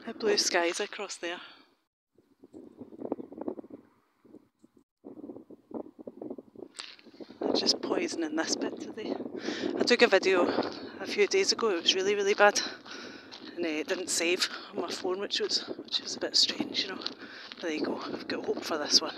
The blue skies across there. They're just poisoning this bit today. I took a video a few days ago, it was really bad, and it didn't save on my phone, which was a bit strange, you know. There you go, I've got hope for this one.